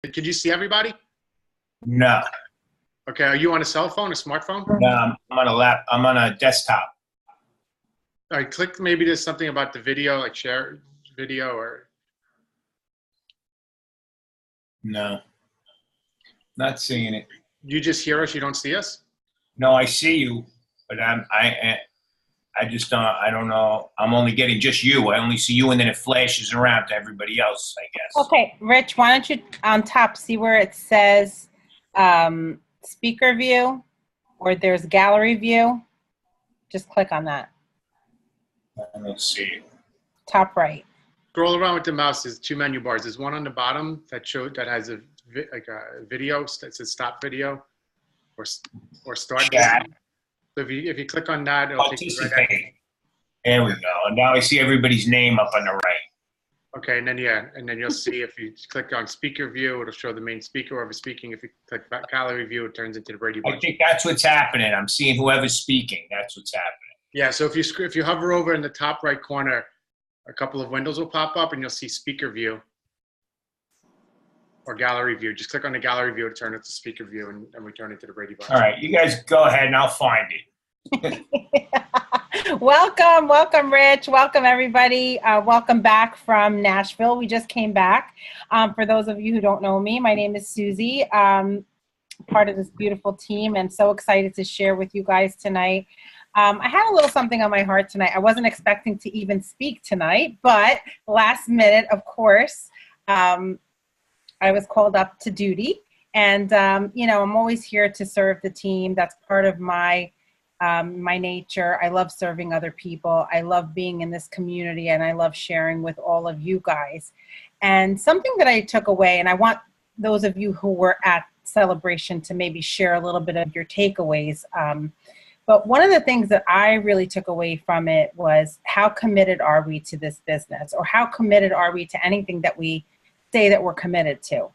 Could you see everybody? No, Okay, are you on a cell phone, a smartphone? no, I'm on a I'm on a desktop. All right, click maybe there's something about the video, like share video, or No, not seeing it. you just hear us, you don't see us? No, I see you, but I just don't. I don't know. I'm only getting just you. I only see you, and then it flashes around to everybody else, I guess. Okay, Rich, why don't you on top see where it says speaker view or there's gallery view? Just click on that. I don't see it. Top right. Scroll around with the mouse. There's two menu bars. There's one on the bottom that has a video that says stop video or start. Chat. So if you click on that, it'll take you right at. Participate. There we go. And now I see everybody's name up on the right. Okay, and then you'll see if you click on speaker view, it'll show the main speaker whoever's speaking. If you click back gallery view, it turns into the Brady Bunch. I think that's what's happening. I'm seeing whoever's speaking. That's what's happening. Yeah, so if you hover over in the top right corner, a couple of windows will pop up and you'll see speaker view or gallery view. Just click on the gallery view to turn it to speaker view and we turn it to the Brady Bunch. All right, you guys go ahead and I'll find it. Welcome, Rich. Welcome, everybody. Welcome back from Nashville. We just came back. For those of you who don't know me, my name is Susie, part of this beautiful team, and so excited to share with you guys tonight. I had a little something on my heart tonight. I wasn't expecting to even speak tonight, but last minute, of course, I was called up to duty. And, I'm always here to serve the team. That's part of my nature. I love serving other people. I love being in this community, and I love sharing with all of you guys. And something that I took away, and I want those of you who were at Celebration to maybe share a little bit of your takeaways. But one of the things that I really took away from it was how committed are we to this business, or how committed are we to anything that we say that we're committed to?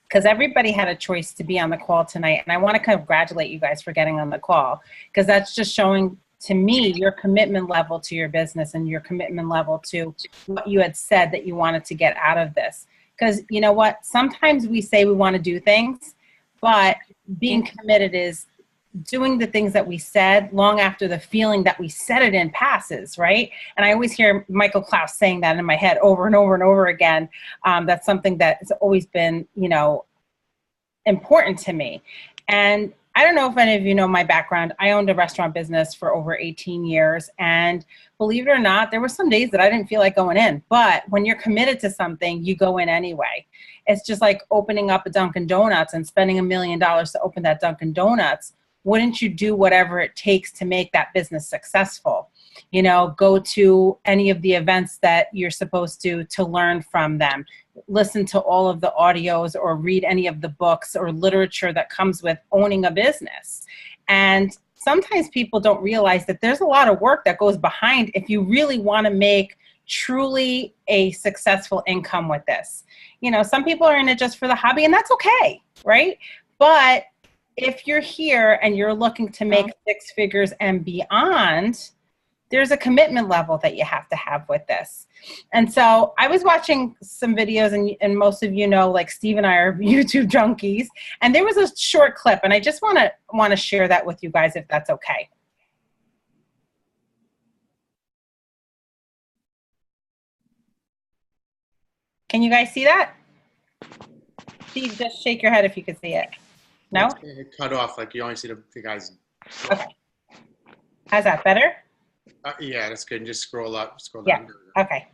Because everybody had a choice to be on the call tonight. And I want to congratulate you guys for getting on the call, because that's just showing to me your commitment level to your business and your commitment level to what you had said that you wanted to get out of this. Because you know what? Sometimes we say we want to do things, but being committed is doing the things that we said long after the feeling that we said it in passes, right? And I always hear Michael Klaus saying that in my head over and over and over again. That's something that has always been, important to me. And I don't know if any of you know my background. I owned a restaurant business for over 18 years. And believe it or not, there were some days that I didn't feel like going in. But when you're committed to something, you go in anyway. It's just like opening up a Dunkin' Donuts and spending $1 million to open that Dunkin' Donuts. Wouldn't you do whatever it takes to make that business successful? Go to any of the events that you're supposed to learn from them. Listen to all of the audios or read any of the books or literature that comes with owning a business. And sometimes people don't realize that there's a lot of work that goes behind if you really want to make truly a successful income with this. Some people are in it just for the hobby, and that's okay, right? But if you're here and you're looking to make 6 figures and beyond, there's a commitment level that you have to have with this. And so I was watching some videos, and most of you know, like Steve and I are YouTube junkies, and there was a short clip, and I just want to share that with you guys if that's okay. Can you guys see that? Steve, just shake your head if you could see it. No? It's cut off, like you only see the guys. Okay. How's that, better? Yeah, that's good. And just scroll up, scroll Yeah. down. Okay.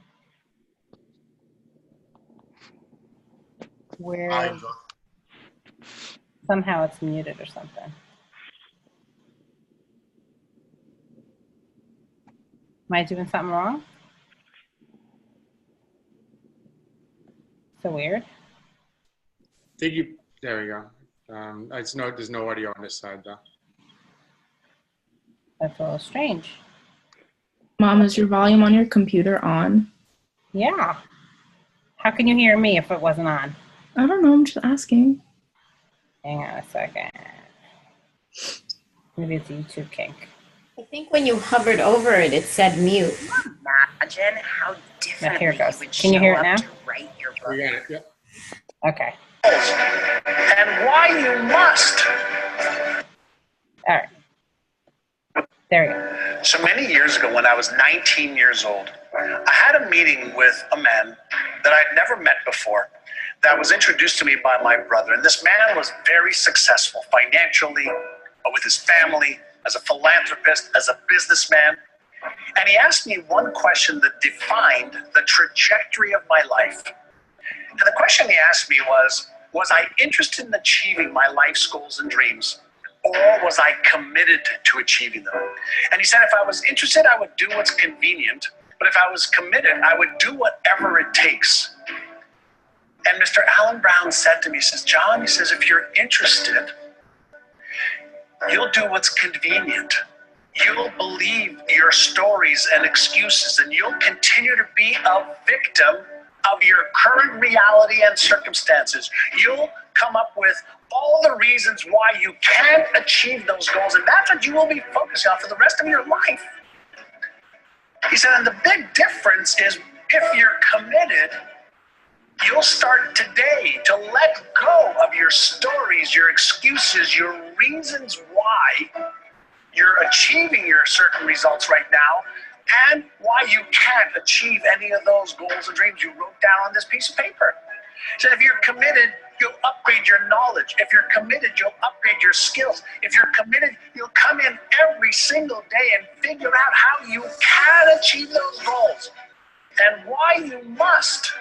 Where somehow it's muted or something. Am I doing something wrong? So weird. There we go. There's no audio on this side though. That's a little strange. Mom, is your volume on your computer on? Yeah. How can you hear me if it wasn't on? I don't know. I'm just asking. Hang on a second. Maybe it's a YouTube kink. I think when you hovered over it, it said mute. Imagine how differently Here it goes. you would Can you show hear it up now? to write your book. We got it. Yep. Okay. and why you must. All right. There we go. So many years ago, when I was 19 years old, I had a meeting with a man that I'd never met before that was introduced to me by my brother. And this man was very successful financially, with his family, as a philanthropist, as a businessman. And he asked me one question that defined the trajectory of my life. And the question he asked me was I interested in achieving my life's goals and dreams? Or was I committed to achieving them? And he said, if I was interested, I would do what's convenient. But if I was committed, I would do whatever it takes. And Mr. Alan Brown said to me, he says, John, he says, if you're interested, you'll do what's convenient. You'll believe your stories and excuses, and you'll continue to be a victim of your current reality and circumstances. You'll come up with all the reasons why you can't achieve those goals, and that's what you will be focusing on for the rest of your life. He said, and the big difference is if you're committed, you'll start today to let go of your stories, your excuses, your reasons why you're achieving your certain results right now, and why you can't achieve any of those goals and dreams you wrote down on this piece of paper. He said, if you're committed, you'll upgrade your knowledge. If you're committed, you'll upgrade your skills. If you're committed, you'll come in every single day and figure out how you can achieve those goals and why you must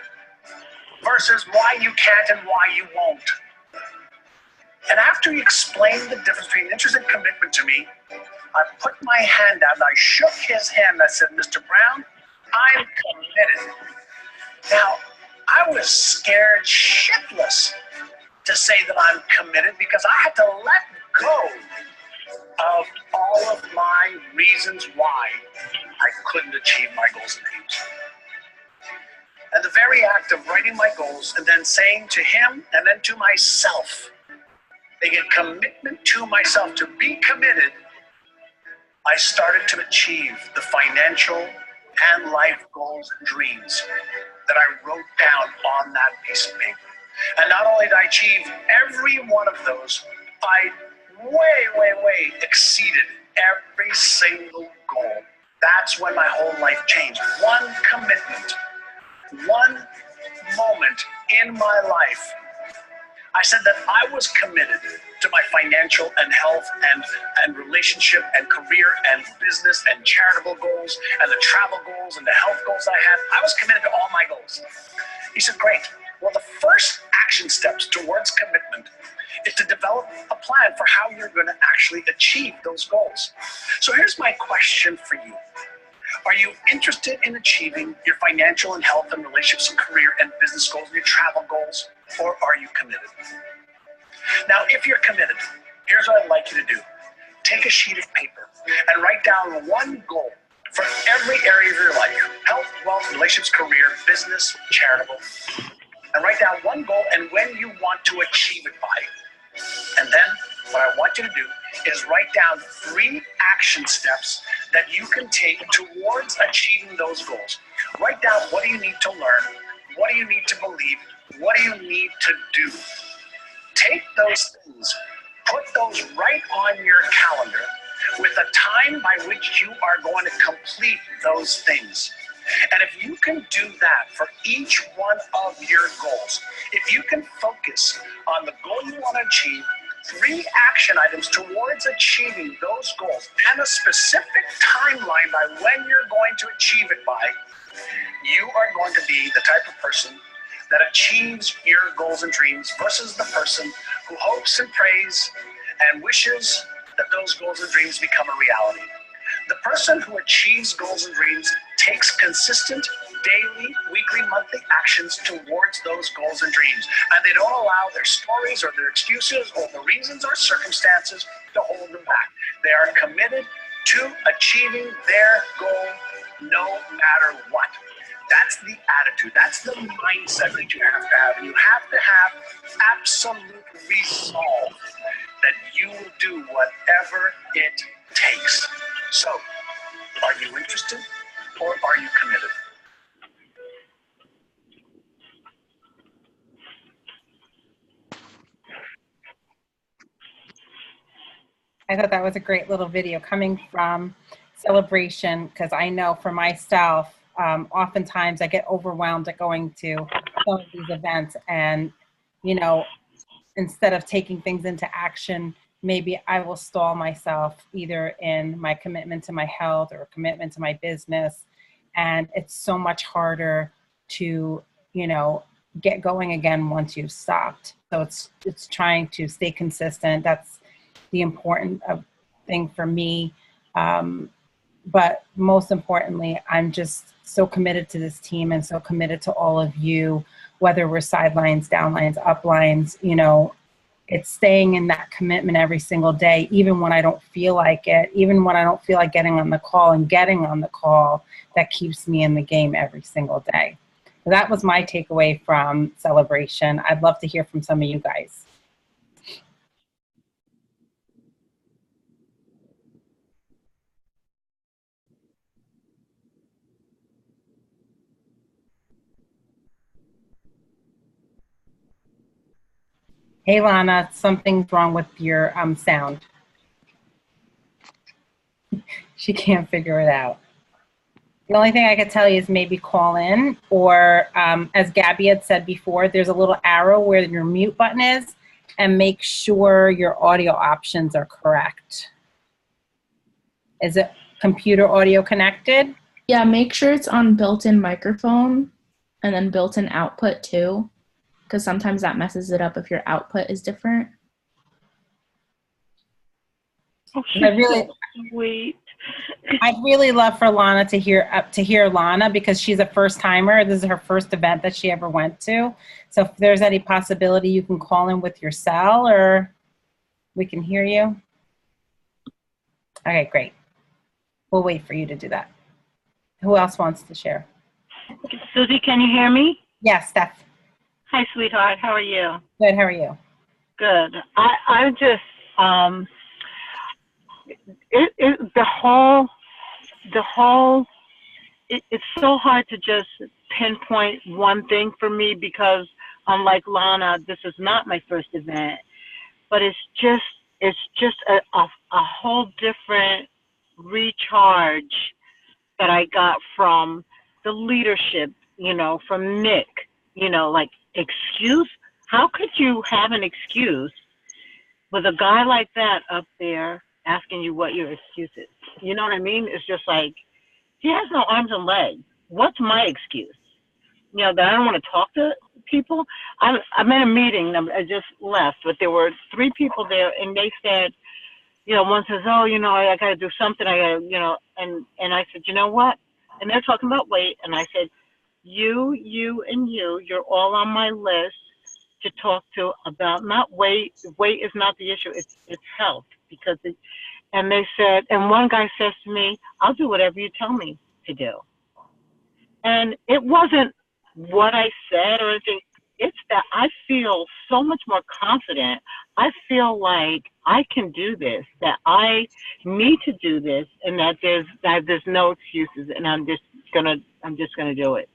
versus why you can't and why you won't. And after he explained the difference between interest and commitment to me, I put my hand out and I shook his hand. I said, Mr. Brown, I'm committed. Now, I was scared shitless to say that I'm committed because I had to let go of all of my reasons why I couldn't achieve my goals and dreams. And the very act of writing my goals and then saying to him and then to myself, making a commitment to myself to be committed, I started to achieve the financial and life goals and dreams that I wrote down on that piece of paper. And not only did I achieve every one of those, I way exceeded every single goal. That's when my whole life changed. One commitment, one moment in my life, I said that I was committed to my financial and health and relationship and career and business and charitable goals and the travel goals and the health goals I had. I was committed to all my goals. He said, great. Well, the first action steps towards commitment is to develop a plan for how you're going to actually achieve those goals. So here's my question for you. Are you interested in achieving your financial and health and relationships and career and business goals and your travel goals, or are you committed? Now, if you're committed, here's what I'd like you to do. Take a sheet of paper and write down one goal for every area of your life: health, wealth, relationships, career, business, charitable. And write down one goal and when you want to achieve it by. And then what I want you to do is write down 3 action steps that you can take towards achieving those goals. Write down, what do you need to learn? What do you need to believe? What do you need to do? Take those things, put those right on your calendar with a time by which you are going to complete those things. And if you can do that for each one of your goals, if you can focus on the goal you want to achieve, 3 action items towards achieving those goals, and a specific timeline by when you're going to achieve it by, you are going to be the type of person that achieves your goals and dreams versus the person who hopes and prays and wishes that those goals and dreams become a reality. The person who achieves goals and dreams takes consistent daily, weekly, monthly actions towards those goals and dreams. And they don't allow their stories or their excuses or the reasons or circumstances to hold them back. They are committed to achieving their goal no matter what. That's the attitude. That's the mindset that you have to have. And you have to have absolute resolve that you will do whatever it takes. So, are you interested or are you committed? I thought that was a great little video coming from Celebration, because I know for myself, oftentimes I get overwhelmed at going to some of these events, and, you know, instead of taking things into action, maybe I will stall myself either in my commitment to my health or commitment to my business. And it's so much harder to, you know, get going again once you've stopped. So it's trying to stay consistent. That's the important thing for me. But most importantly, I'm just so committed to this team and so committed to all of you, whether we're sidelines, downlines, uplines, you know, it's staying in that commitment every single day, even when I don't feel like it, even when I don't feel like getting on the call and getting on the call, that keeps me in the game every single day. So that was my takeaway from Celebration. I'd love to hear from some of you guys. Hey, Lana, something's wrong with your sound. She can't figure it out. The only thing I could tell you is maybe call in, or as Gabby had said before, there's a little arrow where your mute button is, and make sure your audio options are correct. Is it computer audio connected? Yeah, make sure it's on built-in microphone and then built-in output too, because sometimes that messes it up if your output is different. Oh, she's so sweet. I'd really love for Lana to hear Lana, because she's a first timer. This is her first event that she ever went to. So if there's any possibility you can call in with your cell, or we can hear you. Okay, great. We'll wait for you to do that. Who else wants to share? Susie, can you hear me? Yes, Steph. Hi, sweetheart. How are you? Good, how are you? Good. I just, it's so hard to just pinpoint one thing for me, because unlike Lana, this is not my first event, but it's just a whole different recharge that I got from the leadership, you know, from Nick, you know, like, excuse? How could you have an excuse with a guy like that up there asking you what your excuse is? You know what I mean? It's just like, he has no arms and legs. What's my excuse? You know, that I don't want to talk to people? I'm in a meeting, I just left, but there were 3 people there, and they said, you know, one says, oh, you know, I got to do something, I got to, you know, and I said, you know what? And they're talking about weight, and I said, you, and you're all on my list to talk to about not weight. Weight is not the issue, it's health, because and they said, and one guy says to me, I'll do whatever you tell me to do. And it wasn't what I said or anything. It's that I feel so much more confident. I feel like I can do this, that I need to do this, and that there's no excuses, and I'm just gonna do it,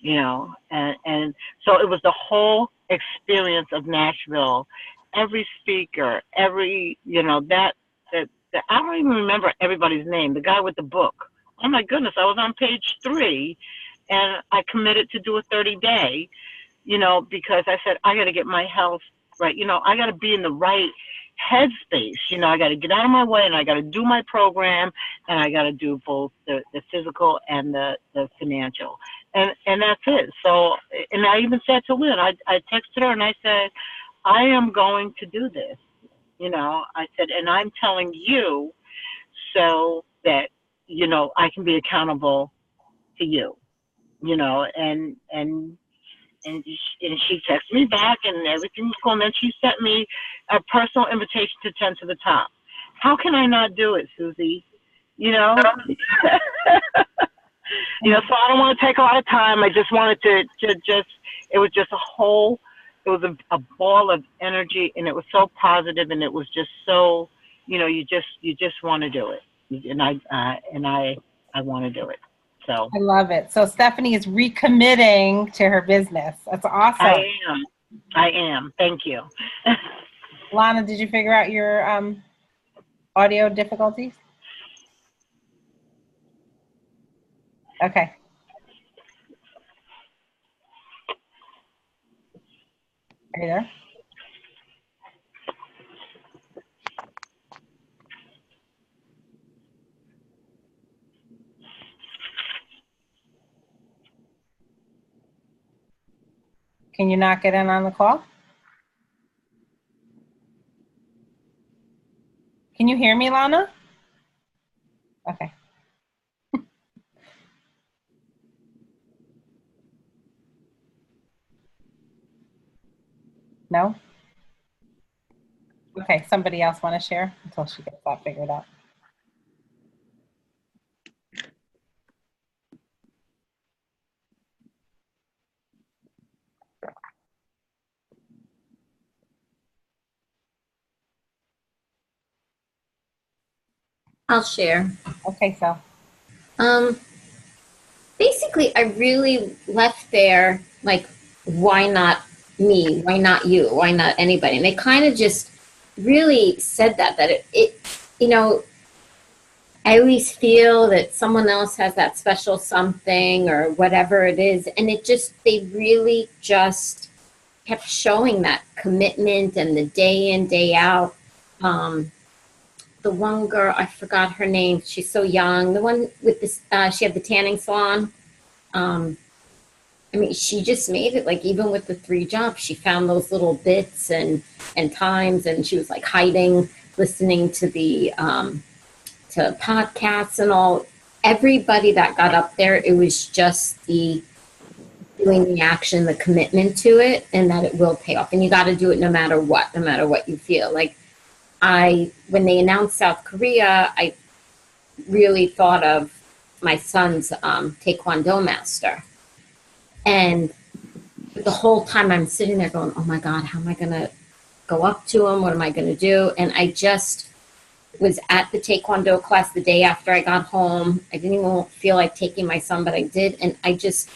you know. And so it was the whole experience of Nashville. Every speaker, every, you know, that I don't even remember everybody's name. The guy with the book. Oh my goodness, I was on page 3, and I committed to do a 30-day. You know, because I said, I got to get my health right. You know, I got to be in the right headspace. You know, I got to get out of my way, and I got to do my program, and I got to do both the physical and the financial. And that's it. So, and I even said to Lynn, I texted her and I said, I am going to do this. You know, I said, and I'm telling you so that, you know, I can be accountable to you, you know, and she texted me back, and everything was cool. And then she sent me a personal invitation to 10 to the top. How can I not do it, Susie? You know? You know, so I don't want to take a lot of time. I just wanted to just, it was just it was a ball of energy, and it was so positive, and it was just so, you know, you just want to do it. And I want to do it. So I love it. So Stephanie is recommitting to her business. That's awesome. I am. Thank you. Lana, did you figure out your Audio difficulties? Okay. Are you there? Can you not get in on the call? Can you hear me, Lana? Okay. No? Okay, somebody else want to share until she gets that figured out. I'll share. Okay, so Um, basically, I really left there like, why not me? Why not you? Why not anybody? And they kind of just really said that you know, I always feel that someone else has that special something or whatever it is. And they really just kept showing that commitment and the day in, day out. The one girl, I forgot her name. She's so young. The one with this, she had the tanning salon. I mean, she just made it. Like, even with the 3 jobs, she found those little bits and times, and she was like hiding, listening to the to podcasts and all. Everybody that got up there, it was just the doing the action, the commitment to it, and that it will pay off. And you got to do it no matter what you feel. Like, when they announced South Korea, I really thought of my son's Taekwondo master. And the whole time I'm sitting there going, oh my God, how am I going to go up to him? What am I going to do? And I just was at the Taekwondo class the day after I got home. I didn't even feel like taking my son, but I did. And I just,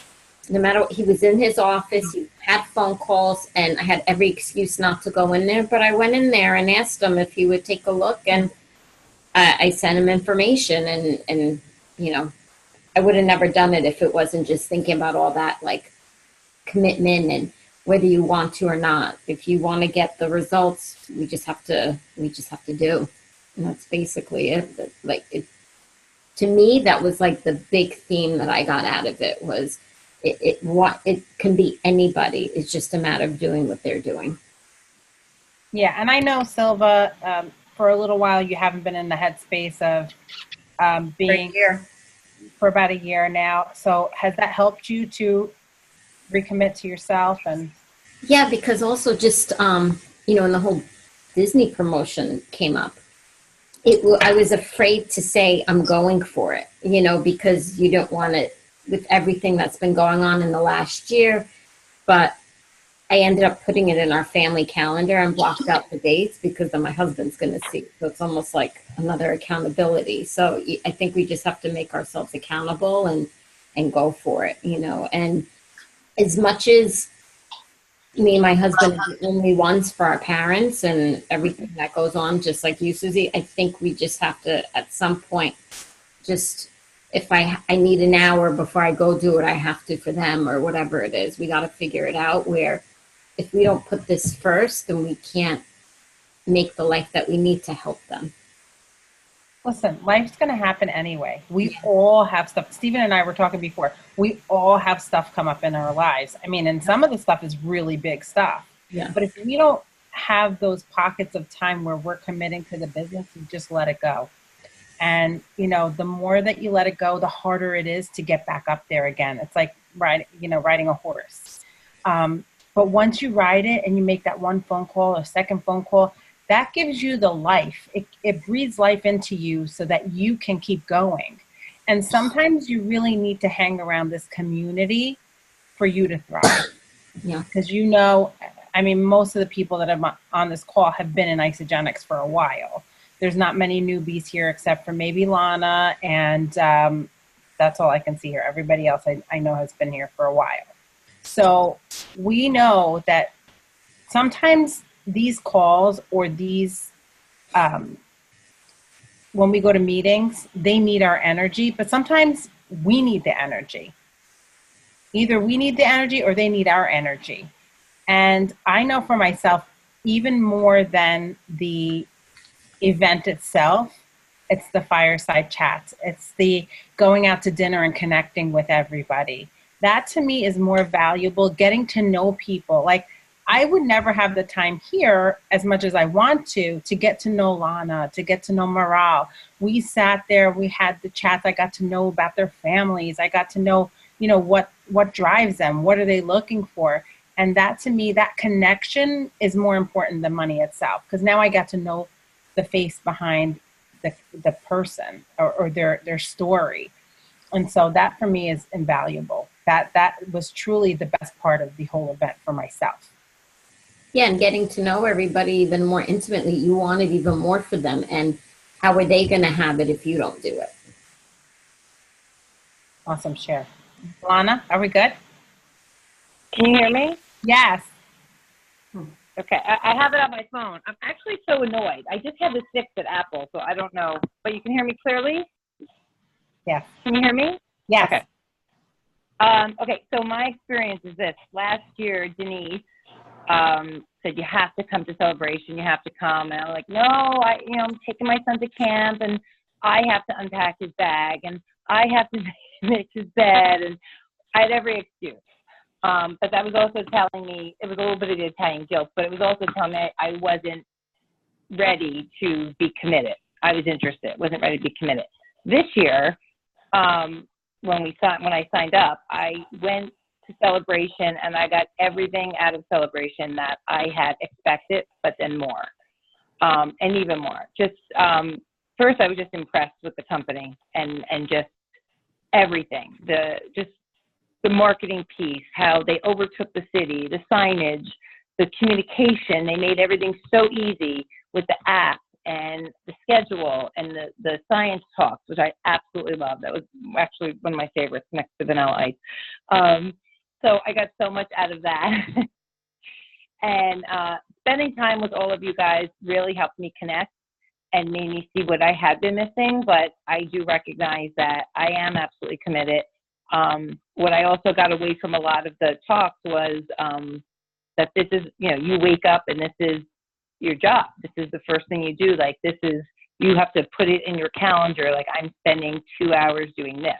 no matter what, he was in his office, he had phone calls, and I had every excuse not to go in there. But I went in there and asked him if he would take a look, and I sent him information. And you know, I would have never done it if it wasn't just thinking about all that, like, commitment and whether you want to or not. If you want to get the results, we just have to do. And that's basically it. To me, that was like the big theme that I got out of it was it can be anybody. It's just a matter of doing what they're doing. yeah, and I know, Silva, for a little while you haven't been in the headspace of being here for about a year now. So has that helped you to recommit to yourself? And Yeah, because also just when the whole Disney promotion came up, I was afraid to say I'm going for it, because you don't want it with everything that's been going on in the last year. But I ended up putting it in our family calendar and blocked out the dates because then my husband's going to see. So it's almost like another accountability. So I think we just have to make ourselves accountable and go for it, And as much as me and my husband are the only ones for our parents and everything that goes on, just like you, Susie, I think we just have to, at some point, just, if I need an hour before I go do it, I have to for them or whatever it is. We got to figure it out where if we don't put this first, then we can't make the life that we need to help them. listen, life's going to happen anyway. We all have stuff. Stephen and I were talking before. We all have stuff come up in our lives. I mean, and some of the stuff is really big stuff. Yeah. But if we don't have those pockets of time where we're committing to the business, we just let it go. And, the more that you let it go, the harder it is to get back up there again. It's like riding a horse. But once you ride it and you make that one phone call or second phone call, that gives you the life. It breathes life into you so that you can keep going. And sometimes you really need to hang around this community for you to thrive. Yeah. Because most of the people that are on this call have been in Isagenix for a while. There's not many newbies here except for maybe Lana, and that's all I can see here. Everybody else I know has been here for a while. So we know that sometimes these calls or these when we go to meetings, they need our energy, but sometimes we need the energy. Either we need the energy or they need our energy. And I know for myself, even more than the event itself, it's the fireside chats. It's the going out to dinner and connecting with everybody. That to me is more valuable, getting to know people. Like, I would never have the time here as much as I want to get to know Lana, to get to know Maral. We sat there, we had the chats. I got to know about their families. I got to know, what drives them. What are they looking for? And that to me, that connection is more important than money itself. Because now I got to know the face behind the person or their story. And so that for me is invaluable. That was truly the best part of the whole event for myself. Yeah, and getting to know everybody even more intimately. You wanted even more for them. And how are they going to have it if you don't do it? Awesome share. Lana, are we good? Can you hear me? Yes. Okay, I have it on my phone. I'm actually so annoyed. I just had this fixed at Apple, so I don't know. But you can hear me clearly? Yes. Can you hear me? Yes. Okay. Okay, so my experience is this. Last year, Denise said, you have to come to Celebration. You have to come. And I'm like, no, I'm taking my son to camp, and I have to unpack his bag, and I have to make his bed, and I had every excuse. But that was also telling me, it was a little bit of the Italian guilt, but it was also telling me I wasn't ready to be committed. I was interested, wasn't ready to be committed. This year, when I signed up, I went to Celebration and I got everything out of Celebration that I had expected, but then more, and even more. Just first, I was just impressed with the company and just everything. The marketing piece, how they overtook the city, the signage, the communication. They made everything so easy with the app and the schedule and the science talks, which I absolutely love. That was actually one of my favorites next to Vanilla Ice. So I got so much out of that. And spending time with all of you guys really helped me connect and made me see what I had been missing. But I do recognize that I am absolutely committed. What I also got away from a lot of the talks was that this is, you wake up and this is your job. This is the first thing you do. Like, you have to put it in your calendar. Like, I'm spending 2 hours doing this.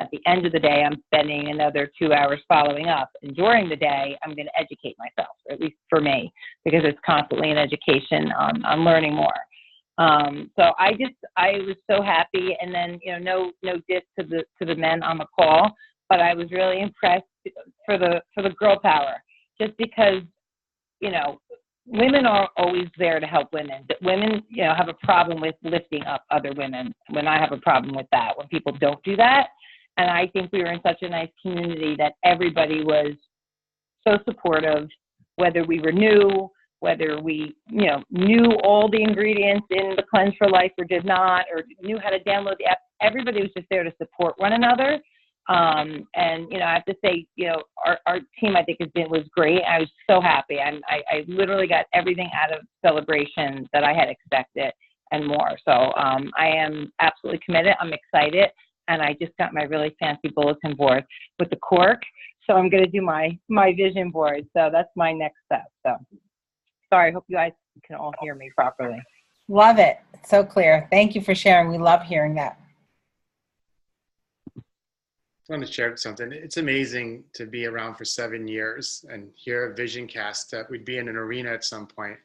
At the end of the day, I'm spending another 2 hours following up. And during the day, I'm going to educate myself, or at least for me, because it's constantly an education on learning more. So I was so happy. And then, no diss to the men on the call, but I was really impressed for the girl power, just because, women are always there to help women. Women, have a problem with lifting up other women. When I have a problem with that, when people don't do that. And I think we were in such a nice community that everybody was so supportive, whether we were new, whether we, knew all the ingredients in the Cleanse for Life or did not, or knew how to download the app. Everybody was just there to support one another. And, I have to say, our team, I think, was great. I was so happy. I literally got everything out of Celebration that I had expected and more. So I am absolutely committed. I'm excited. And I just got my really fancy bulletin board with the cork. So I'm going to do my vision board. So that's my next step. So sorry, I hope you guys can all hear me properly. Love it. So clear. Thank you for sharing. We love hearing that. I want to share something. It's amazing to be around for 7 years and hear a vision cast that we'd be in an arena at some point.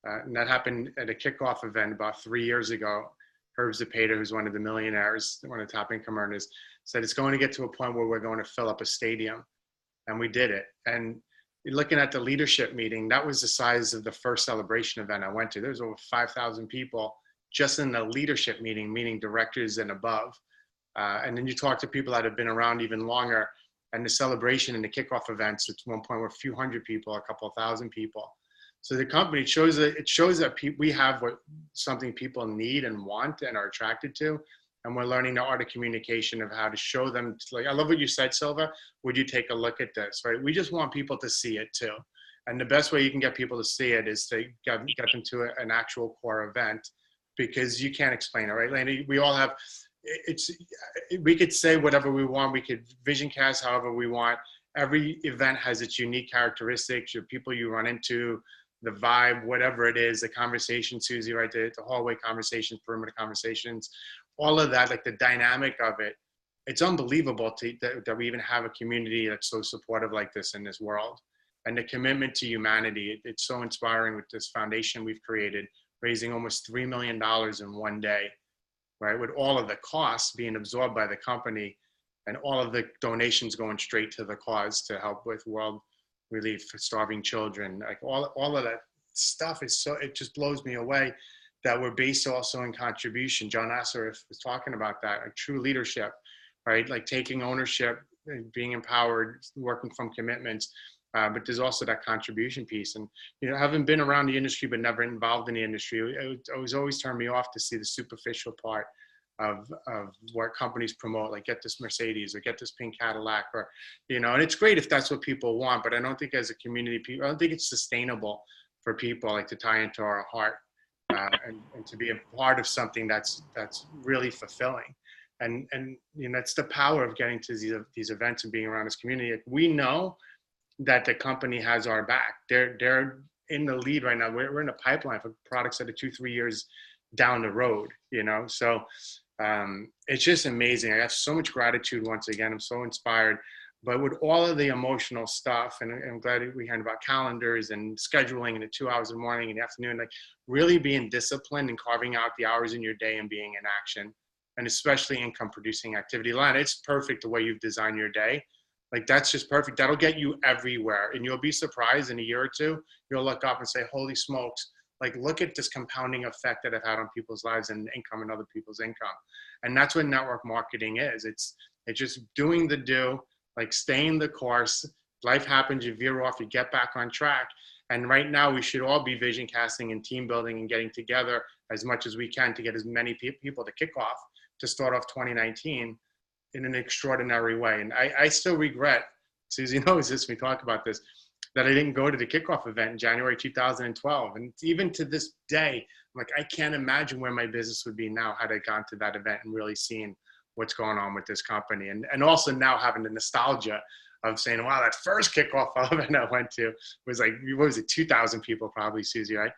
And that happened at a kickoff event about 3 years ago. Herb Zapata, who's one of the millionaires, one of the top income earners, said it's going to get to a point where we're going to fill up a stadium. And we did it. And looking at the leadership meeting, that was the size of the first Celebration event I went to. There was over 5,000 people just in the leadership meeting, meaning directors and above. And then you talk to people that have been around even longer, and the Celebration and the kickoff events, at one point were a few hundred people, a couple of thousand people. So the company shows that we have something people need and want and are attracted to, and we're learning the art of communication of how to show them. Like, I love what you said, Silva. Would you take a look at this? Right? We just want people to see it too, and the best way you can get people to see it is to get them to an actual core event because you can't explain it, right? Laney, we all have, we could say whatever we want. We could vision cast however we want. Every event has its unique characteristics, your people you run into, the vibe, whatever it is, the conversation, Susie, right? The hallway conversations, perimeter conversations, all of that, like the dynamic of it. It's unbelievable that we even have a community that's so supportive like this in this world. And the commitment to humanity, it's so inspiring with this foundation we've created, raising almost $3 million in one day, right? With all of the costs being absorbed by the company and all of the donations going straight to the cause to help with world relief for starving children. Like all of that stuff is so, it just blows me away that we're based also in contribution. John Assaraf was talking about that, like true leadership, right? Like taking ownership, being empowered, working from commitments. But there's also that contribution piece. And, you know, having been around the industry, but never involved in the industry, it was always turned me off to see the superficial part of what companies promote, like get this Mercedes or get this pink Cadillac, or, you know, and it's great if that's what people want, but I don't think as a community, I don't think it's sustainable for people like to tie into our heart and to be a part of something that's really fulfilling. And you know, that's the power of getting to these events and being around this community. Like, we know that the company has our back. They're in the lead right now. We're in a pipeline for products that are 2-3 years down the road, you know? So it's just amazing. I have so much gratitude once again. I'm so inspired. But with all of the emotional stuff, and I'm glad we heard about calendars and scheduling and the 2 hours in the morning and the afternoon, like really being disciplined and carving out the hours in your day and being in action, and especially income producing activity. Lana, it's perfect the way you've designed your day. Like, that's just perfect. That'll get you everywhere. And you'll be surprised in a year or two, you'll look up and say, holy smokes, like, look at this compounding effect that I've had on people's lives and income and other people's income. And that's what network marketing is. It's just doing the do, like staying the course. Life happens, you veer off, you get back on track. And right now we should all be vision casting and team building and getting together as much as we can to get as many people to kick off, to start off 2019 in an extraordinary way. And I still regret, Susie knows this, we talk about this, that I didn't go to the kickoff event in January 2012. And even to this day, I'm like, I can't imagine where my business would be now had I gone to that event and really seen what's going on with this company. And also now having the nostalgia of saying, wow, that first kickoff event I went to was like, what was it, 2,000 people probably, Susie, right?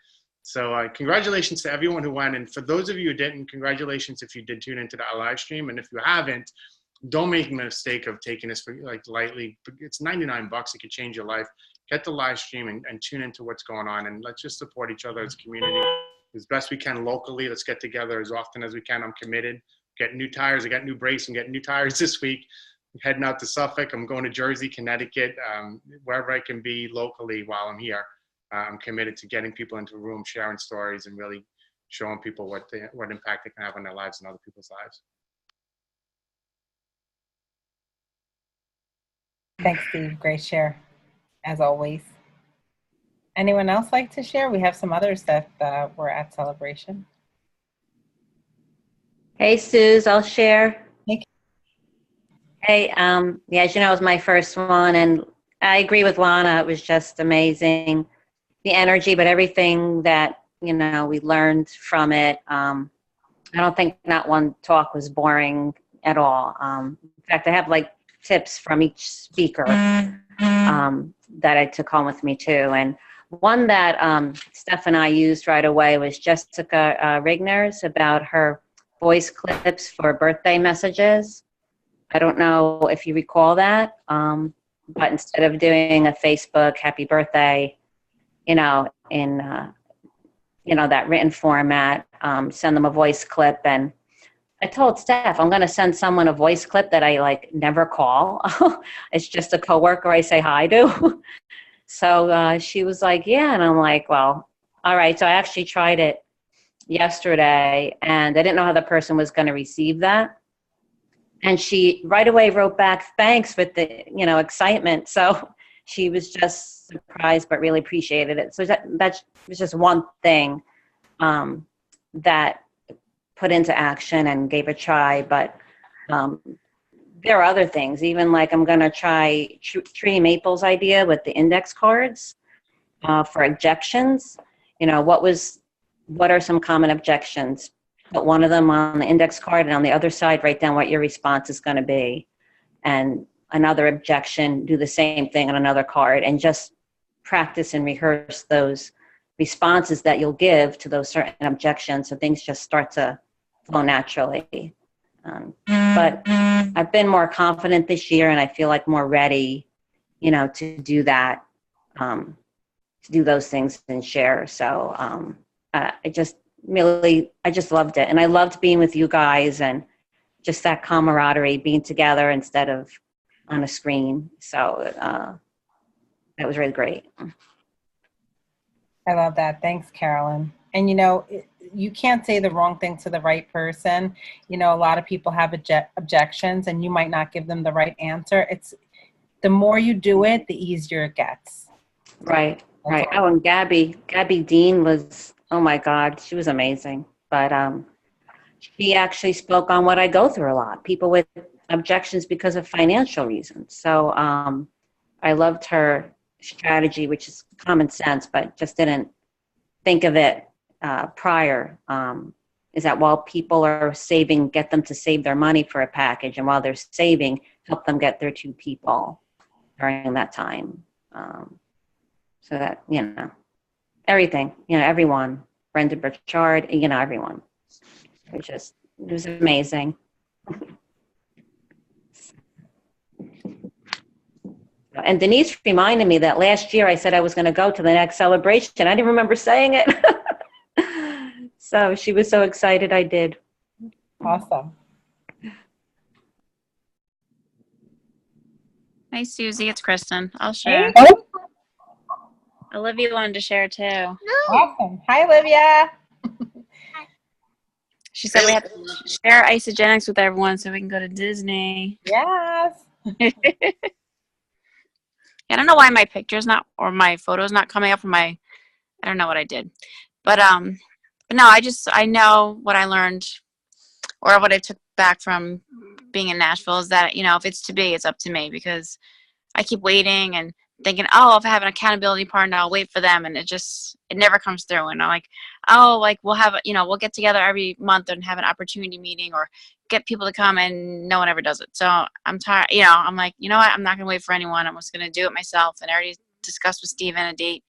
So congratulations to everyone who went. And for those of you who didn't, congratulations if you did tune into that live stream. And if you haven't, don't make the mistake of taking this for like lightly. It's $99. It could change your life. Get the live stream and tune into what's going on. And let's just support each other as a community as best we can locally. Let's get together as often as we can. I'm committed. Get new tires. I got new brakes and get new tires this week. I'm heading out to Suffolk. I'm going to Jersey, Connecticut, wherever I can be locally while I'm here. I'm committed to getting people into a room, sharing stories, and really showing people what impact they can have on their lives and other people's lives. Thanks, Steve. Great share, as always. Anyone else like to share? We have some others that were at Celebration. Hey, Suze, I'll share. Thank you. Hey, yeah, as you know, it was my first one, and I agree with Lana. It was just amazing, the energy, but everything that, you know, we learned from it. I don't think not one talk was boring at all. In fact, I have like tips from each speaker that I took home with me too. And one that Steph and I used right away was Jessica Rigner's about her voice clips for birthday messages. I don't know if you recall that, but instead of doing a Facebook happy birthday, you know, in you know, that written format, send them a voice clip. And I told Steph, I'm going to send someone a voice clip that I like never call. It's just a coworker I say hi to. So she was like, yeah. And I'm like, well, all right. So I actually tried it yesterday and I didn't know how the person was going to receive that. And she right away wrote back, thanks, with the, you know, excitement. So she was just surprised, but really appreciated it. So that was just one thing that put into action and gave a try. But there are other things, even like I'm going to try Tree Maple's idea with the index cards for ejections. You know, what was what are some common objections? Put one of them on the index card, and on the other side, write down what your response is going to be. And another objection, do the same thing on another card, and just practice and rehearse those responses that you'll give to those certain objections, so things just start to flow naturally. But I've been more confident this year, and I feel like more ready, to do that, to do those things and share. So I just loved it. And I loved being with you guys and just that camaraderie, being together instead of on a screen. So that was really great. I love that. Thanks, Carolyn. And you can't say the wrong thing to the right person. A lot of people have objections, and you might not give them the right answer. It's the more you do it, the easier it gets. Right. Oh, and Gabby Dean was, oh my God, she was amazing. But she actually spoke on what I go through a lot, people with objections because of financial reasons. So I loved her strategy, which is common sense, but just didn't think of it prior, is that while people are saving, get them to save their money for a package, and while they're saving, help them get their 2 people during that time. So that, everything, everyone, Brenda Burchard, everyone. It was amazing. And Denise reminded me that last year I said I was going to go to the next celebration. I didn't remember saying it. So she was so excited I did. Awesome. Hi, Susie. It's Kristen. I'll share. Hey. Olivia wanted to share too. Awesome. Hi, Olivia. She said we have to share Isogenics with everyone so we can go to Disney. Yes. I don't know why my picture's not, or my photo's not coming up from I don't know what I did. But no, I know what I learned, or what I took back from being in Nashville is that, if it's to be, it's up to me, because I keep waiting and thinking, oh, if I have an accountability partner, I'll wait for them. And it never comes through. And I'm like, oh, like we'll get together every month and have an opportunity meeting or get people to come, and no one ever does it. So I'm tired, I'm like, you know what? I'm not going to wait for anyone. I'm just going to do it myself. And I already discussed with Steven a date,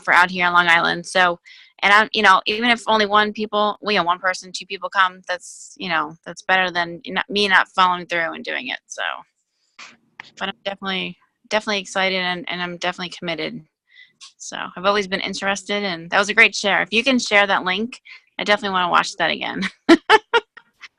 for out here on Long Island. So, and I'm, even if only one person, 2 people come, that's better than me not following through and doing it. So, but I'm definitely excited, and I'm definitely committed. So I've always been interested, and that was a great share. If you can share that link, I definitely want to watch that again.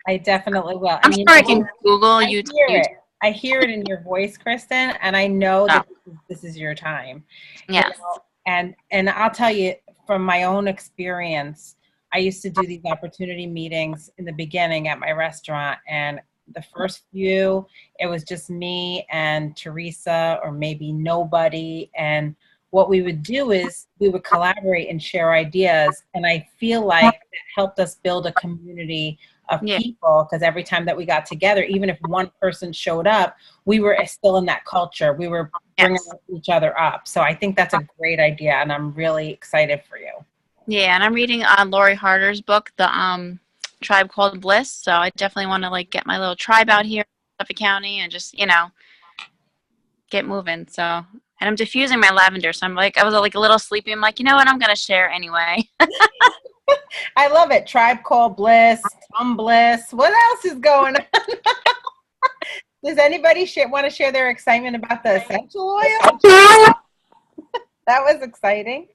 I definitely will. I'm sure I can Google YouTube. I hear it in your voice, Kristen, and I know that this is your time. Yes. And I'll tell you from my own experience, I used to do these opportunity meetings in the beginning at my restaurant, and the first few, it was just me and Teresa, or maybe nobody. And what we would do is we would collaborate and share ideas. And I feel like it helped us build a community of people, because every time that we got together, even if one person showed up, we were still in that culture. We were bringing each other up. So I think that's a great idea, and I'm really excited for you. Yeah, and I'm reading Lori Harder's book, The Tribe Called Bliss. So I definitely want to get my little tribe out here in Suffolk County and just, get moving. So, and I'm diffusing my lavender. So I was a little sleepy. I'm like, you know what? I'm going to share anyway. I love it. Tribe Called Bliss, Tom Bliss. What else is going on? Does anybody want to share their excitement about the essential oil? That was exciting.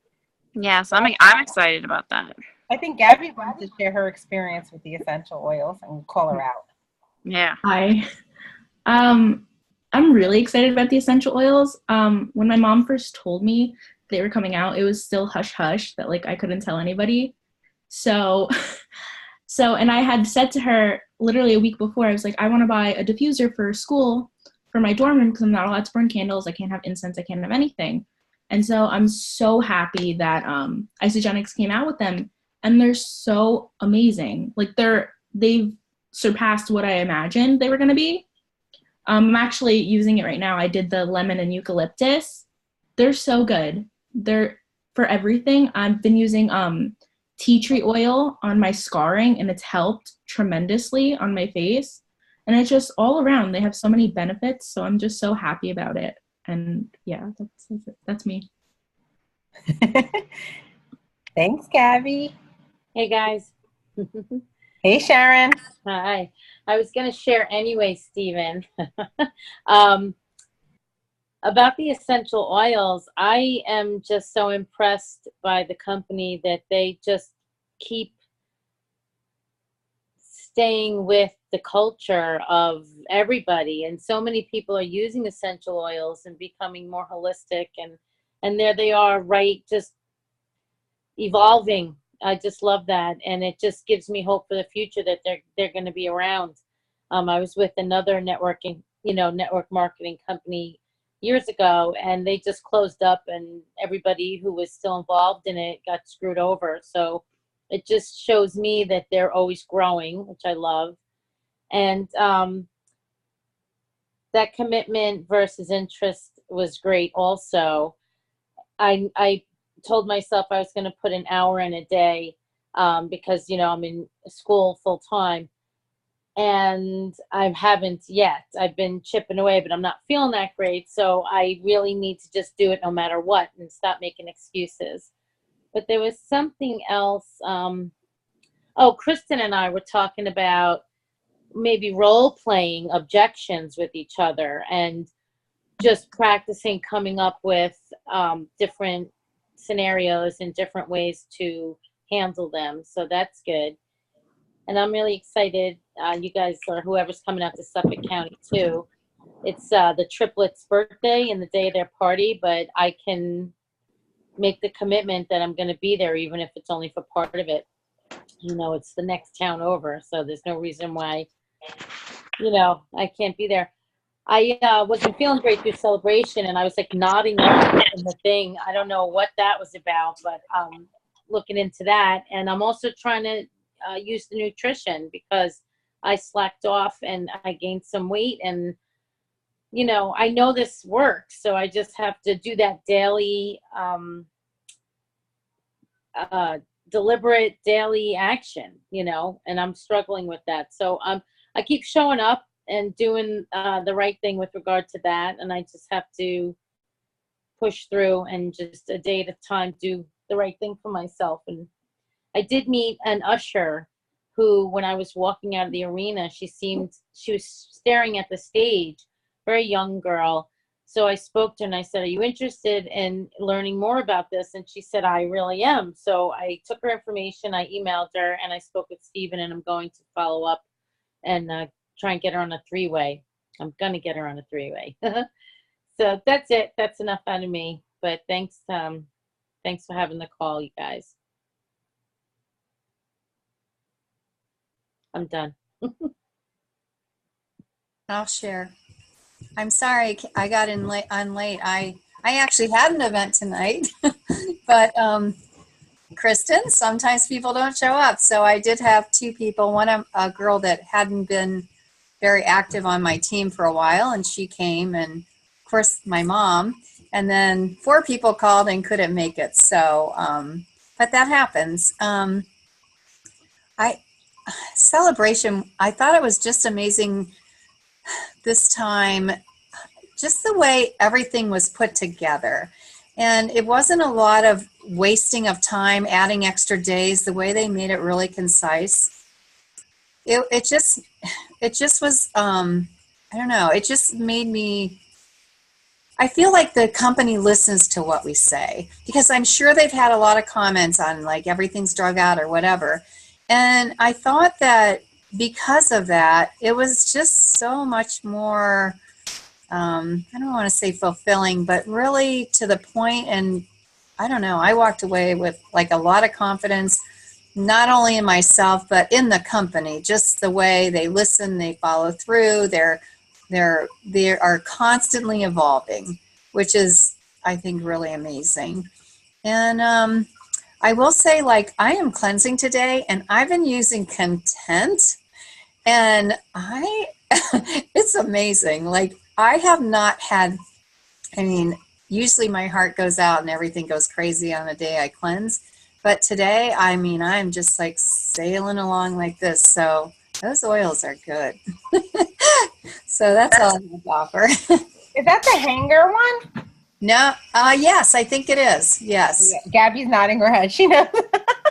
Yeah, so I'm excited about that. I think Gabby wants to share her experience with the essential oils, and we'll call her out. Yeah. Hi. I'm really excited about the essential oils. When my mom first told me they were coming out, it was still hush hush that I couldn't tell anybody. So and I had said to her literally a week before, I was like, I want to buy a diffuser for school for my dorm room because I'm not allowed to burn candles. I can't have incense. I can't have anything. And so I'm so happy that Isogenics came out with them, and they're so amazing. They've surpassed what I imagined they were going to be. I'm actually using it right now. I did the lemon and eucalyptus. They're so good. They're for everything. I've been using tea tree oil on my scarring, and it's helped tremendously on my face. And it's just all around. They have so many benefits, so I'm just so happy about it. And yeah, that's me. Thanks, Gabby. Hey guys. Hey, Sharon. Hi. I was going to share anyway, Stephen. About the essential oils, I am just so impressed by the company that they just keep staying with the culture of everybody. And so many people are using essential oils and becoming more holistic. And there they are, right, just evolving. I just love that. And it just gives me hope for the future that they're going to be around. I was with another network marketing company years ago, and they just closed up, and everybody who was still involved in it got screwed over. So it just shows me that they're always growing, which I love. And that commitment versus interest was great also. I told myself I was going to put an hour in a day because, I'm in school full time. And I haven't yet. I've been chipping away, but I'm not feeling that great. So I really need to just do it no matter what and stop making excuses. But there was something else. Kristen and I were talking about maybe role-playing objections with each other and just practicing coming up with different scenarios and different ways to handle them. So that's good. And I'm really excited. You guys, or whoever's coming out to Suffolk County too. It's the triplets' birthday and the day of their party, but I can make the commitment that I'm going to be there, even if it's only for part of it. It's the next town over, so there's no reason why, I can't be there. I wasn't feeling great through celebration, and I was like nodding off in the thing. I don't know what that was about, but looking into that. And I'm also trying to use the nutrition because I slacked off and I gained some weight, and I know this works, so I just have to do that daily deliberate daily action, and I'm struggling with that. So I keep showing up and doing the right thing with regard to that, and I just have to push through and just a day at a time do the right thing for myself. And I did meet an usher who, when I was walking out of the arena, she was staring at the stage, very young girl. So I spoke to her and I said, "Are you interested in learning more about this?" And she said, "I really am." So I took her information, I emailed her, and I spoke with Stephen, and I'm going to follow up and try and get her on a three-way. I'm going to get her on a three-way. So that's it. That's enough out of me. But thanks for having the call, you guys. I'm done. I'll share. I'm sorry I got in late. I actually had an event tonight, but Kristen, sometimes people don't show up. So I did have two people. One, a girl that hadn't been very active on my team for a while, and she came, and of course my mom, and then 4 people called and couldn't make it. So, but that happens. Celebration, I thought it was just amazing this time, just the way everything was put together. And it wasn't a lot of wasting of time, adding extra days, the way they made it really concise. It just was, I don't know, it just made me, I feel like the company listens to what we say, because I'm sure they've had a lot of comments on like everything's drug out or whatever. And I thought that because of that, it was just so much more, I don't want to say fulfilling, but really to the point. And I don't know, I walked away with like a lot of confidence, not only in myself, but in the company, just the way they listen, they follow through, they are constantly evolving, which is, I think, really amazing. And I will say, like, I am cleansing today, and I've been using Content, and it's amazing. Like, I have not had, usually my heart goes out and everything goes crazy on the day I cleanse, But today, I mean, I'm just like sailing along like this. So those oils are good. So that's all I have to offer. Is that the hanger one? No, yes, I think it is. Yes. Yeah, Gabby's nodding her head. She knows.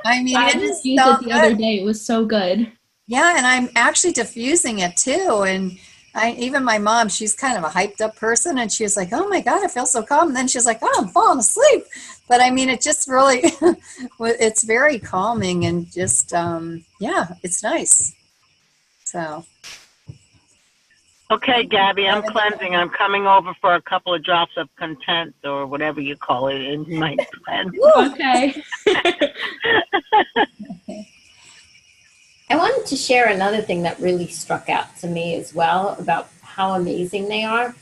I mean, I it just is used so it the other good. day. It was so good. Yeah, and I'm actually diffusing it too. And even my mom, she's kind of a hyped up person, and she was like, "Oh my God, I feel so calm." And then she's like, "Oh, I'm falling asleep." But I mean, it just really, it's very calming and just, yeah, it's nice. So. Okay, Gabby, I'm cleansing. I'm coming over for a couple of drops of content or whatever you call it in my cleanse. Okay. I wanted to share another thing that really struck out to me as well about how amazing they are.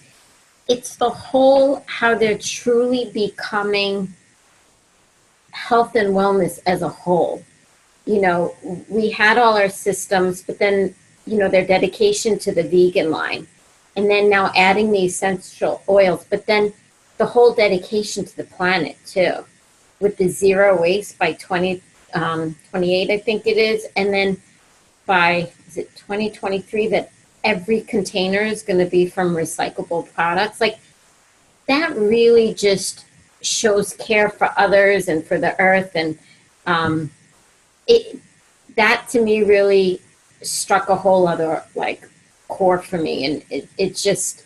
It's the whole, how they're truly becoming health and wellness as a whole. You know, we had all our systems, but then, you know, their dedication to the vegan line, and then now adding the essential oils, but then the whole dedication to the planet too, with the zero waste by 2028, I think it is. And then by, is it 2023, that every container is going to be from recyclable products. Like, that really just shows care for others and for the earth. And that to me really struck a whole other like core for me. And it just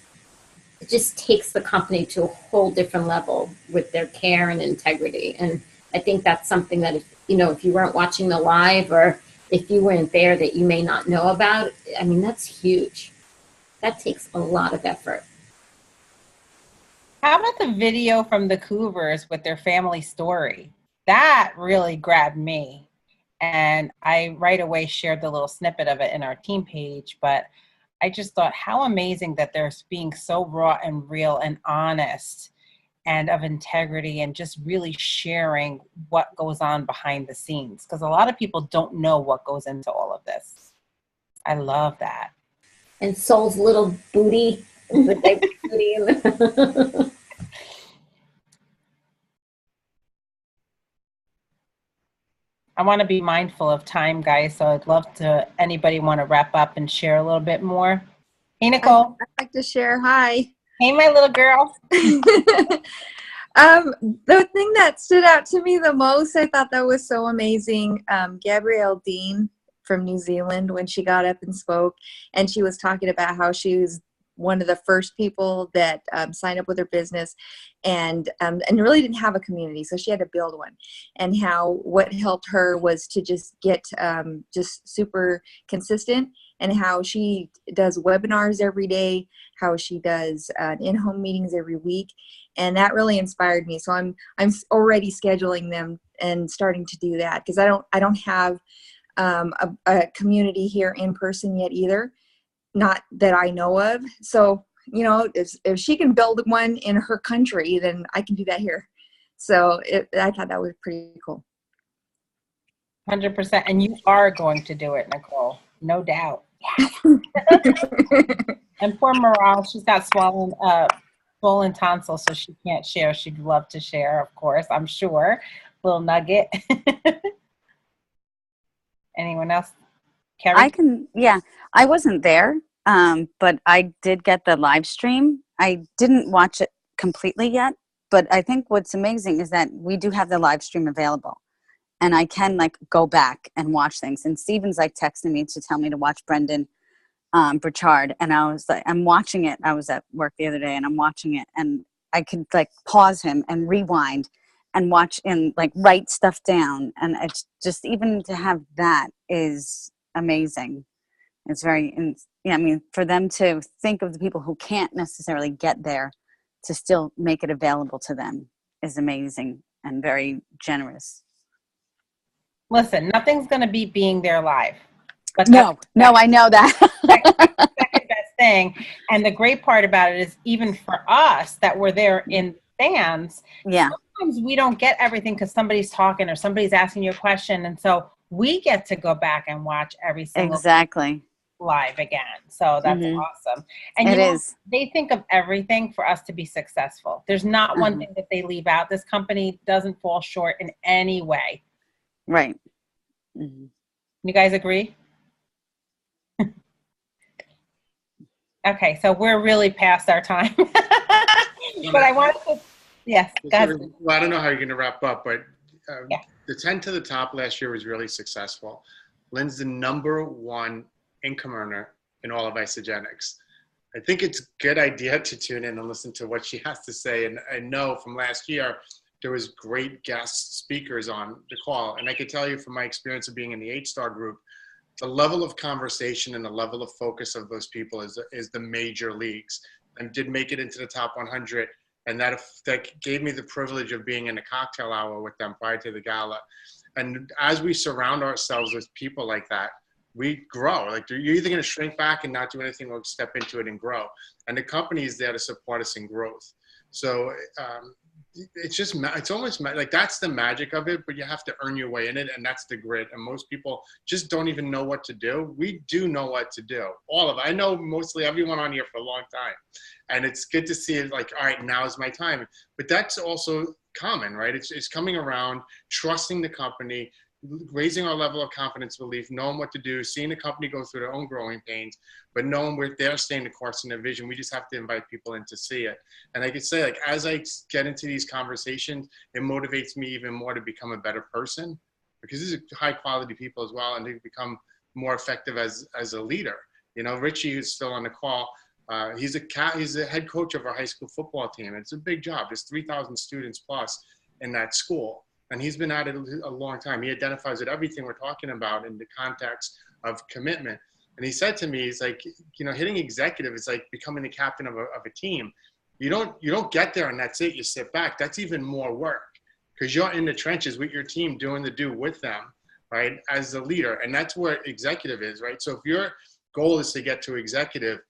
takes the company to a whole different level with their care and integrity. And I think that's something that, if you weren't watching the live or if you weren't there, that you may not know about. I mean, that's huge. That takes a lot of effort. How about the video from the Cougars with their family story? That really grabbed me. And I right away shared the little snippet of it in our team page. But I just thought how amazing that they're being so raw and real and honest and of integrity and just really sharing what goes on behind the scenes. Because a lot of people don't know what goes into all of this. I love that. And Soul's little booty. With that booty in the I want to be mindful of time, guys. So I'd love to, anybody want to wrap up and share a little bit more? Hey, Nicole. I'd like to share. Hi. Hey, my little girl. The thing that stood out to me the most, I thought that was so amazing. Gabrielle Dean from New Zealand, when she got up and spoke, and she was talking about how she was one of the first people that signed up with her business and really didn't have a community. So she had to build one, and how what helped her was to just get just super consistent, and how she does webinars every day, how she does in-home meetings every week. And that really inspired me. So I'm already scheduling them and starting to do that, because I don't have a community here in person yet either. Not that I know of. So, if she can build one in her country, then I can do that here. So I thought that was pretty cool. 100%. And you are going to do it, Nicole. No doubt. And poor Morale, she's got swollen tonsils, so she can't share. She'd love to share, of course, I'm sure. Little nugget. Anyone else? Carrie? I wasn't there, but I did get the live stream. I didn't watch it completely yet, but I think what's amazing is that we do have the live stream available, and I can go back and watch things. And Steven's texting me to tell me to watch Brendan Burchard, and I was I'm watching it. I was at work the other day, and I'm watching it, and I could pause him and rewind and watch and write stuff down. And it's just, even to have that is amazing. It's very, I mean, for them to think of the people who can't necessarily get there, to still make it available to them is amazing and very generous. Listen, nothing's going to beat being there live. But no, I know that. Second best thing. And the great part about it is, even for us that were there in stands, sometimes we don't get everything because somebody's talking or somebody's asking you a question. And so we get to go back and watch every single live again. So that's awesome. And they think of everything for us to be successful. There's not one thing that they leave out. This company doesn't fall short in any way. Right. Mm-hmm. You guys agree? Okay, so we're really past our time. But I wanted to, yes, go ahead. Well, I don't know how you're going to wrap up, but Yeah. the 10 to the top last year was really successful. Lynn's the #1 income earner in all of Isogenics. I think it's a good idea to tune in and listen to what she has to say. And I know from last year, there was great guest speakers on the call. And I can tell you from my experience of being in the H-Star group, the level of conversation and the level of focus of those people is the major leagues, and did make it into the top 100. And that gave me the privilege of being in a cocktail hour with them prior to the gala. And as we surround ourselves with people like that, we grow. Like, you're either going to shrink back and not do anything, or step into it and grow. And the company is there to support us in growth. So it's almost like that's the magic of it, but you have to earn your way in it, and that's the grit. And most people just don't even know what to do. We do know what to do. I know mostly everyone on here for a long time, and it's good to see it like, all right, now is my time. But that's also common, right? It's coming around, trusting the company, raising our level of confidence, belief, knowing what to do, seeing the company go through their own growing pains, but knowing we're there, staying the course in their vision. We just have to invite people in to see it. And I could say, like, as I get into these conversations, it motivates me even more to become a better person, because these are high quality people as well, and they become more effective as a leader. You know, Richie, who's still on the call, he's a head coach of our high school football team. It's a big job. There's 3,000 students plus in that school. And he's been at it a long time. He identifies with everything we're talking about in the context of commitment. And he said to me, he's like, you know, hitting executive is like becoming the captain of a team. You don't get there and that's it. You sit back. That's even more work, because you're in the trenches with your team, doing the do with them, right, as a leader. And that's where executive is, right? So if your goal is to get to executive,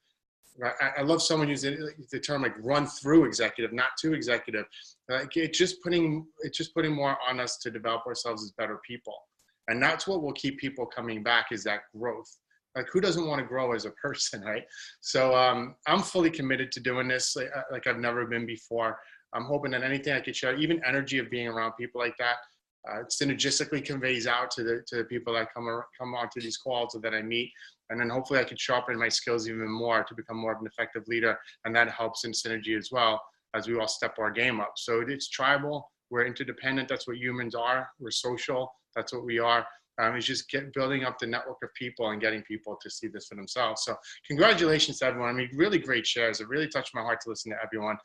I love someone using the term like run through executive, not to executive. It's just putting more on us to develop ourselves as better people. And that's what will keep people coming back, is that growth. Like, who doesn't want to grow as a person, right? So I'm fully committed to doing this like I've never been before. I'm hoping that anything I could share, even energy of being around people like that, synergistically conveys out to the people that come onto these calls or that I meet. And then hopefully I could sharpen my skills even more to become more of an effective leader. And that helps in synergy as well, as we all step our game up. So it's tribal. We're interdependent. That's what humans are. We're social. That's what we are. It's just building up the network of people and getting people to see this for themselves. So congratulations to everyone. I mean, really great shares. It really touched my heart to listen to everyone.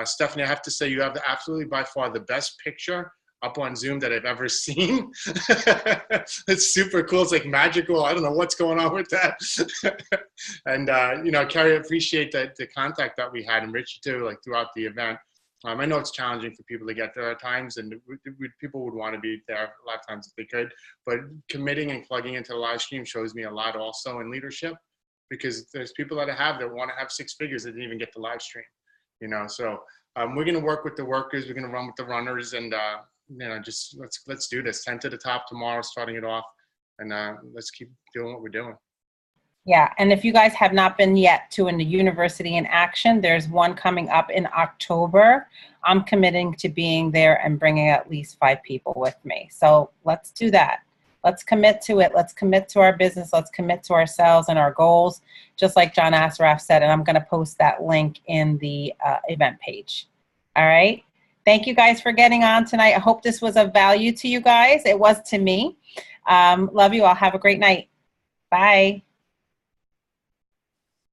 Stephanie, I have to say, you have absolutely by far the best picture up on Zoom that I've ever seen. It's super cool. It's like magical. I don't know what's going on with that. And, you know, Carrie, I appreciate the contact that we had, and Richie too, like throughout the event. I know it's challenging for people to get there at times, and people would want to be there a lot of times if they could, but committing and plugging into the live stream shows me a lot also in leadership, because there's people that want to have 6 figures that didn't even get the live stream, you know? So we're going to work with the workers. We're going to run with the runners, and, you know, just let's do this. 10 to the top tomorrow, starting it off, and let's keep doing what we're doing. Yeah, and if you guys have not been yet to the University in Action, there's one coming up in October. I'm committing to being there and bringing at least 5 people with me. So let's do that. Let's commit to it. Let's commit to our business. Let's commit to ourselves and our goals, just like John Assaraf said, and I'm going to post that link in the event page. All right. Thank you guys for getting on tonight. I hope this was of value to you guys. It was to me. Love you all. Have a great night. Bye.